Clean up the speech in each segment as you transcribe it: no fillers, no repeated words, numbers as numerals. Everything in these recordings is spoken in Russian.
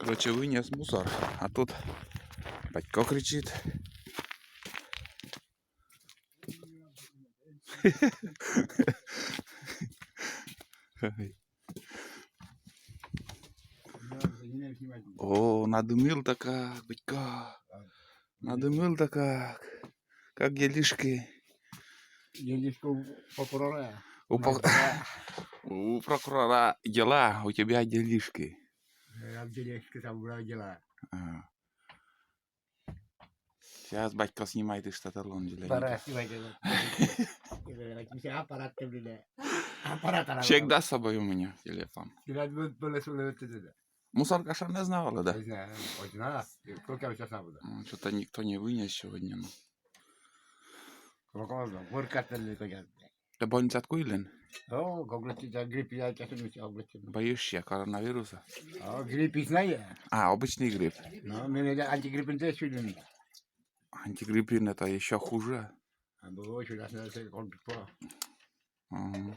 Короче, вынес мусор, а тут батько кричит. О, надымил-то как, батько. Надымил-то как. Как делишки? Делишки у прокурора. У прокурора дела, у тебя делишки. Делишки там было дела. Сейчас батько снимает из штаталон. Пора снимать. Аппарат тебе. Аппарат. Всегда с собой у меня телефон. Не Мусорка что не знала, да? знаю, очень надо. Сколько я сейчас надо? Что-то никто не вынес сегодня. Ты больница откуда? О, грипп я Боишься коронавируса? Грипп знаю. Обычный грипп. Но мне антигриппин тест чуть. Антигриппин это еще хуже. Было очень ясно, Ага.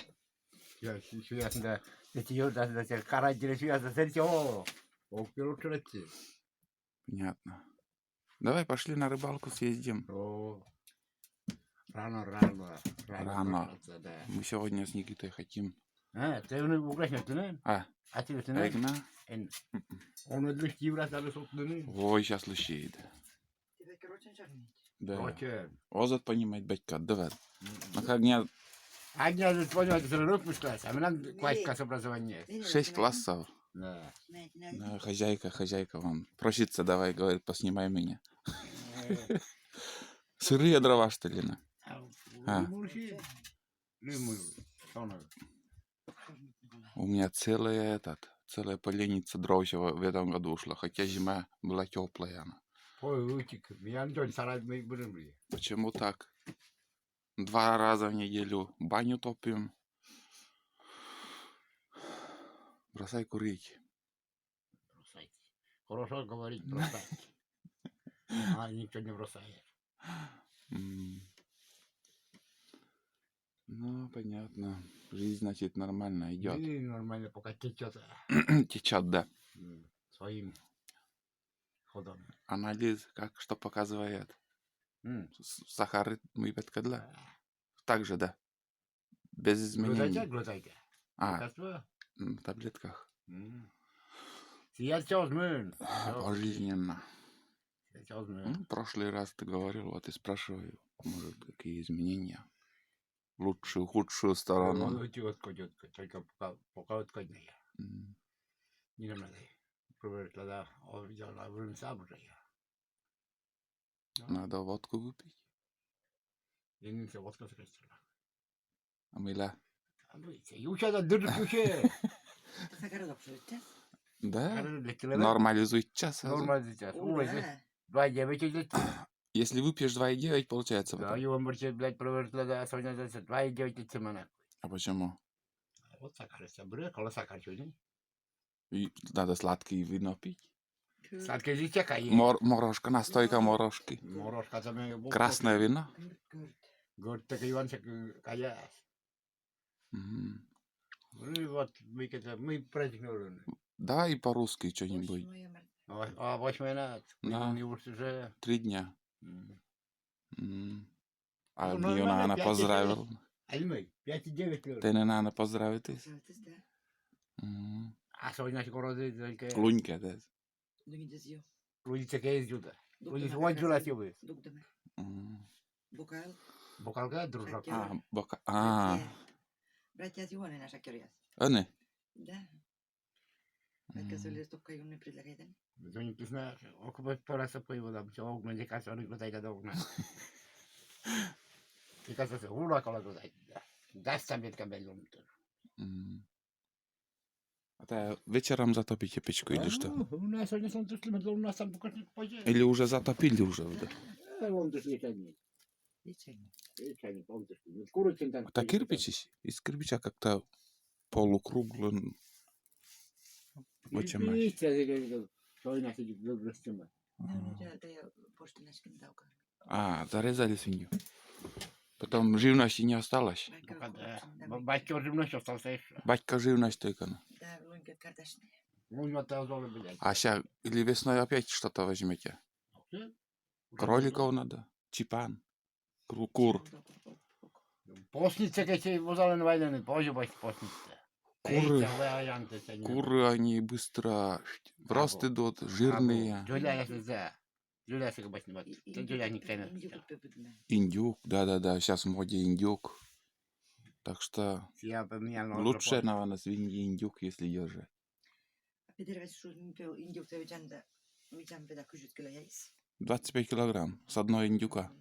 Süresinde geçiyor da Karaca'yı süresinde сердце. Понятно. Давай пошли на рыбалку съездим. Рано. Рано. Мы сегодня с Никитой хотим. Ты у угрожаешь, А ты Регна? Он отличит евро собственный. Ой, сейчас лущит. Да. Озат понимает батька, давай. На как дня Одни понял, это рук пускать, а мне классика с образования. 6 классов. Да. Да, хозяйка вам просится, давай, говорит, поснимай меня. Сырые дрова, что ли? У меня целая поленница дров еще в этом году ушла, хотя зима была теплая. Почему так? 2 раза в неделю баню топим. Бросай курить. Бросайте. Хорошо говорить, бросайте. А никто не бросает. Ну, понятно. Жизнь, значит, нормально идет. Жизнь нормально, пока течет. Течет, да. Своим ходом. Анализ, что показывает? Сахар выпит кадла. Так же, да. Без изменений. Глотайте. В таблетках. Пожизненно. Пожизненно. Прошлый раз ты говорил, вот и спрашиваю, может, какие изменения? Лучшую, худшую сторону. Только пока отходная. Не надо. Тогда он сам уже. Надо водку выпить. Я не знаю, водка средства. А мила? Ючада дыркуче. Да? Нормализует час. Нормализует час. 2,9 Если выпьешь 2,9, получается. Да, его морчит, блядь, провернула, особенно 2,9 литра. А почему? Вот сахар, брекала сахар, что ли? Надо сладкий вино пить. Сладкий же чекай. Морожка, настойка морожки. Морожка там. Красное вино. Говорит, так Иванчик каяс. Ну вот, мы празднуем. Давай по-русски что-нибудь. 8 Да. 3 дня. А Ну, мне надо поздравил. 5,9 Ты не надо поздравить. А сегодня скоро только... Лунька, да. Лунька есть сюда. Лунька вот сюда сюда. Бокалка, дружок. Братья Johan näissä kirjassa. Они? Да. Vaikka se oli tukkajunnen предлагает. Ты знаешь, около пораса появилось, все окна, где кажется, он куда-то до окна. И кажется, ура, кола куда-то. Да, самбит кабель. А ты вечером затопите печку или что? У нас сегодня солнце слимет, у нас там покажет позже. Или уже затопили уже? Вон ты слишком. Это кирпич? Из кирпича как-то полукруглый. Очень зарезали свинью. Потом живности не осталось. Батька живность остался еще. Батька живность только. Да, лунька картошная. Ну, это тоже, блядь. А ща, или весной опять что-то возьмете? Кроликов надо, чипан, кур. Постница, какие возали на войну, позже постница. Куры, Куры. куры, они быстро в рост идут, жирные. Julia este за. Julia se găbăși nimă. Julia nici care Индюк, да-да-да, сейчас в моде индюк. Так что Я поменял на лучше, наверное, свиньи индюк, если держать. Pe terveys indukte viitan peda kysyt kyllä jäis. 25 килограмм с одной индюка.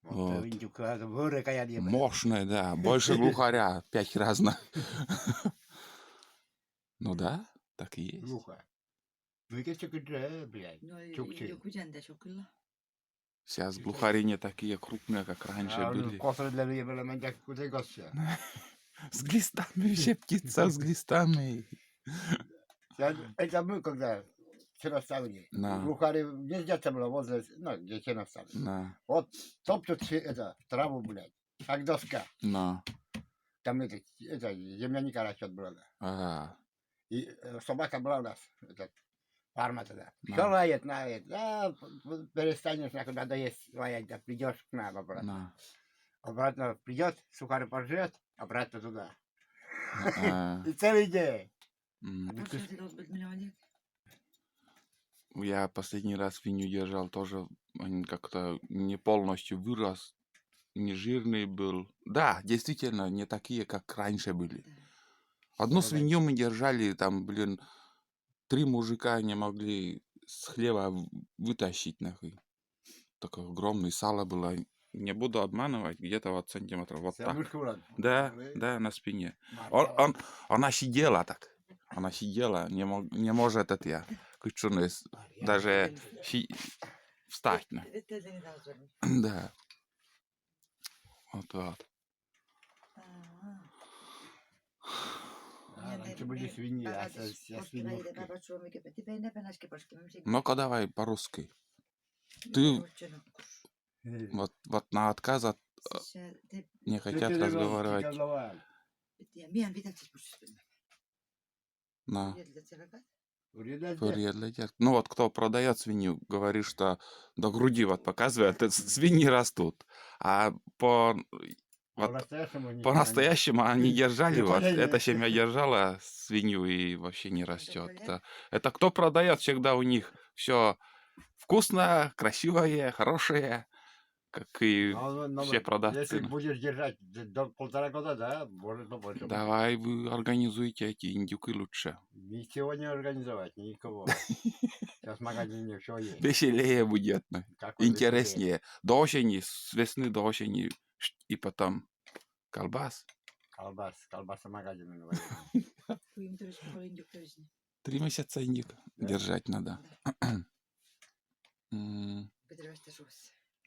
Вот. Индюк, вырыка я не Мощная, да, больше глухаря, 5 разных. Ну да, так и есть. Глухо. Ну и что ты, блядь. No Чукчи. induk viitan se on kyllä. Сейчас глухари не такие крупные, как раньше были. Косо для людей было, мен так куда гостя. С глистами, вообще птица с глистами. Это мы когда все ставили. Да. Глухари нельзя там было возле, ну, где все ставили. Да, Вот топтут это, траву, блядь, как доска. да. Там это земляника растет было. Ага. И собака была у нас, этот, фарма тогда. Да. Все лает, да, перестанешь, когда доесть лаять, да, придешь к нам обратно. Да. Обратно придет, сухарь пожрет, обратно туда. А, И целый день. м. A tuossa se olisi miljoonaa. Я последний раз свинью держал, тоже он как-то не полностью вырос, не жирный был. Да, действительно, не такие, как раньше были. Одну Ну да. свинью мы держали, там, 3 мужика не могли с хлеба вытащить, нахуй. Такое огромное сало было. Не буду обманывать, где-то вот сантиметров вот так. Да, да, на спине. Она сидела так. Она сидела, не может это я. Кучуны, даже встать. Да. Вот. Раньше были свиньи, а сейчас свинюшки. Ну-ка давай по-русски. Ты вот на отказ не хотят разговаривать. На. Переедлетят. Ну вот кто продает свинью, говорит, что до груди вот показывает, свиньи растут. А по-настоящему они держали, вот эта семья держала свинью и вообще не растет. Это кто продает, всегда у них все вкусно, красивое, хорошее, как и все продавцы. Если будешь держать до 1,5 года, да, может побольше. Давай вы организуйте эти индюки лучше. Ничего не организовать, никого. Сейчас в магазине все есть. Веселее будет, Как он интереснее. До осени, с весны до осени, и потом колбас. Колбаса магазина. 3 месяца индюк Да. держать надо.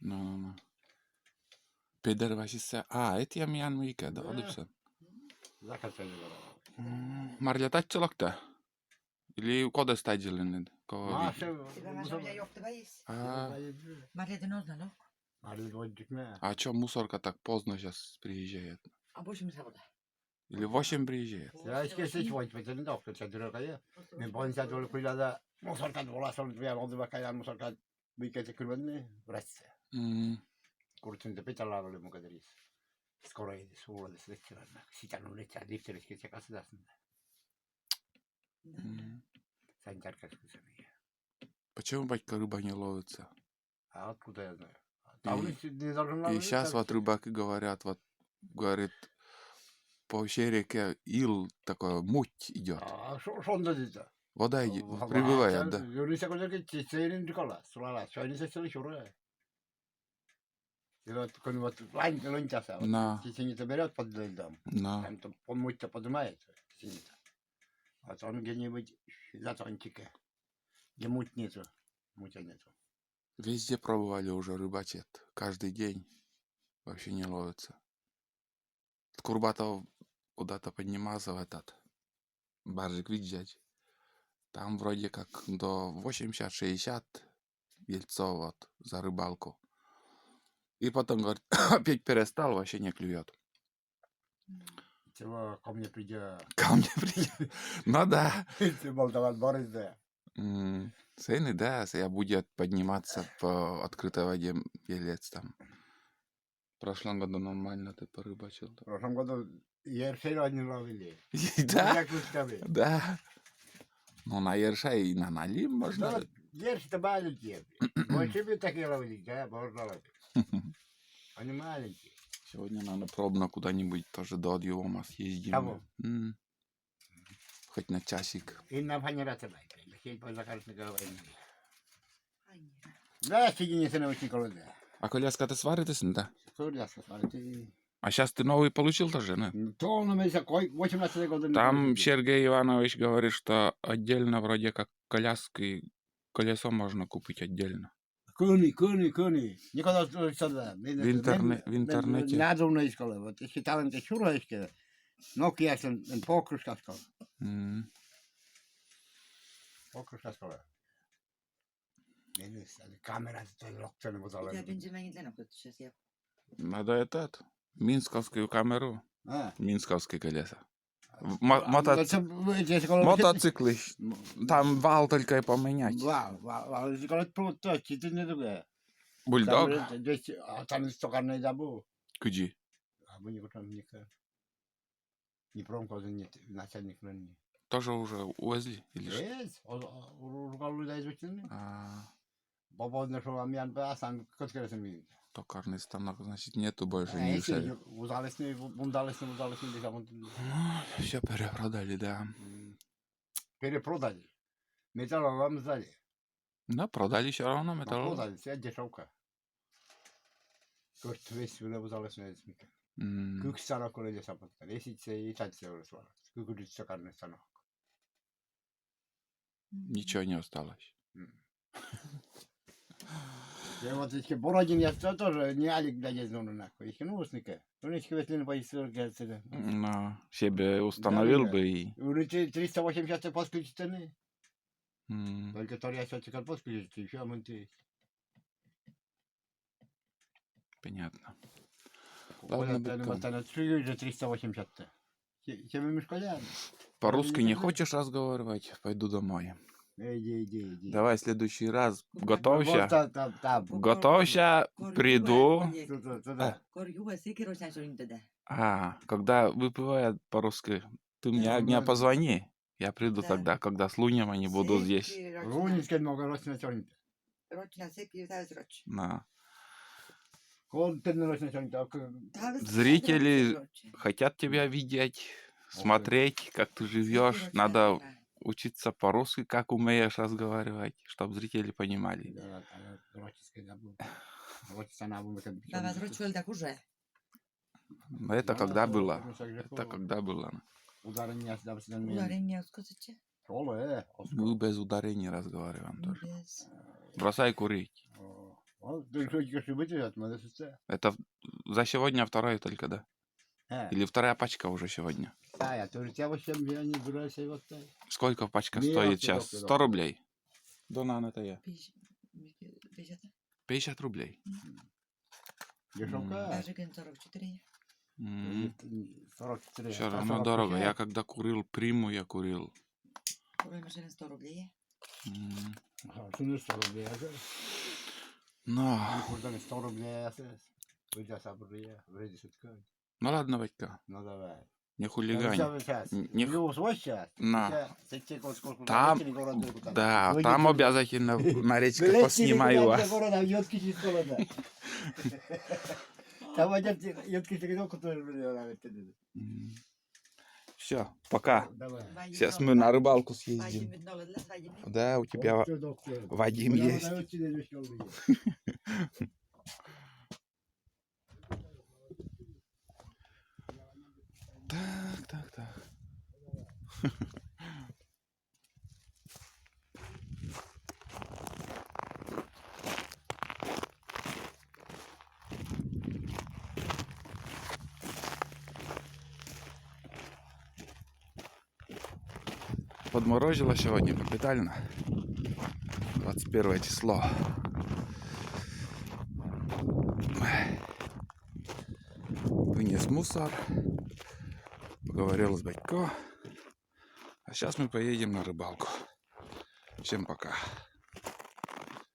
No. Pederväsissä. Et ja mian mikä da odipsa. Marja tatsalokta. Или кода стадили нет? А чё мусорка так поздно сейчас приезжает? Или 8 приезжает? Ja äsken voit vetää nyt ohjelmat ja työkaja. Me voin sieltä tuolla kyllä musorkat volassa on vielä on vaikka ja musorkat mikä se kyllä ne rassa. Kurtsin te pitää laavalle mukaan teris. Skoro ei suulla tässä letsälänä. Sitä on letsää lifteriski se kanssa tässä. Sain tarkasti sen. Почему батька рыба не ловится? А откуда я знаю? И сейчас вот рыбаки говорят, вот говорит, по всей реке ил такой муть идет. А что он дает? Вода идет, прибывает, да. Юриса куда-то цейрин дикала, сулала, шайни се сели шура. И вот когда вот ланчаса, течение-то берет под льдом, там он муть-то поднимает, течение-то. Вот он где-нибудь за тончика, где муть нету, мутя нету. Везде пробовали уже рыбачить, каждый день вообще не ловится. Курбатов куда-то поднимался в этот баржик взять. Там вроде как до 80-60 ельцов вот за рыбалку. И потом, говорит, опять перестал, вообще не клюет. Чего ко мне придет. Ко мне придет. Ну да. Ты Молдаван Борис, да. Сыны, да, я будет подниматься по открытой воде елец там. В прошлом году нормально ты порыбачил. В прошлом году ершера не ловили. Да? Как кусками. Да. Ну, на ерша и на налим можно. Да, ерши-то маленькие. Больше бы такие ловили, да, можно ловить. Они маленькие. Сегодня надо пробно куда-нибудь тоже до Адьюома съездим. Кого? Хоть на часик. И на фанерате дай. Хей по закарсне голове. Файні. Да, сиди не очень колода. А коляска ты сваритесь, да? Коляска, смотри. А сейчас ты новый получил тоже, да? То он у меня 18 года. Там Сергей Иванович говорит, что отдельно вроде как коляски, колесо можно купить отдельно. Куни. Никогда сюда. В интернете. Надо на школе. Вот если таланты шураешки, но ясно, покрышка школа. Покрышка школа. Камера то локте не Pitää возала. Benjamin lenokotissa siellä. Надо этот, минсковскую камеру, А. минсковские колеса. Мотоцикл. Мотоциклы, там вал только и поменять. Вау, школа просто читы не другая. Бульдог? Здесь там стокарный забыл. Где? А вы не там не не промказа нет, начальник не. Тоже уже увезли? Или что? Есть, ругал да изучили. А, Баба нашел амян ба сам коткересами. токарный станок, значит, нету больше ни Если узалесный, бундалесный, лежал. Все перепродали, да. Перепродали. Металлолом сдали. Да, продали все равно металл. Продали, вся дешевка. Кошт весь на узалесный смика. Кук станок уже сапотка. Если и так все уже. Кук стаканный станок. Ничего не осталось. Я вот эти Бородин, я тоже не алик для зоны нахуй. Их ну усника. У них ветлин поискал гасили. Ну, себе установил Да, бы и... У них 380 подключены. Только то я сейчас подключить, еще монтировать. Понятно. Ладно, Бетка. Вот она 380. Чем мы школяр? По-русски не хочешь разговаривать? Пойду домой. Иди. Давай в следующий раз. Готовься. Там. Готовься, приду. Туда. Korjua sekin on säilynyt. А, когда выпивает по-русски, ты мне позвони. Я приду Да. тогда, когда с Лунем они будут здесь. Рунинский много рочно чернит. Rotsina sekin täysrots. На. Контент рочно чернит. Зрители хотят тебя видеть, смотреть, как ты живешь. Надо учиться по-русски, как умеешь разговаривать, чтобы зрители понимали. Päivät rotsuilta kusee. Это когда было? Это когда было? Ударение Udarinja uskoisit. Мы без ударений разговариваем тоже. Без. Бросай курить. Это за сегодня второй только, да? Или вторая пачка уже сегодня? Сколько пачка Не, стоит я сейчас? туда, 100 рублей? Донан это я. 50. 50 рублей. Дешевка. Даже 44. Все равно дорого. Я когда курил приму, я курил. Kuulimme sen 100 rublia. Но... Ну ладно, Вадька, Ну давай. не хулигань. Не На. Там, да, там обязательно на речке поснимаю вас. Там Все, пока. Давай. Сейчас мы на рыбалку съездим. Vaadimme nollilla, vaadimme. Да, у тебя Вадим есть. Так. Подморозило сегодня капитально. 21 число. Вынес мусор. говорил с Батько. А сейчас мы поедем на рыбалку. Всем пока.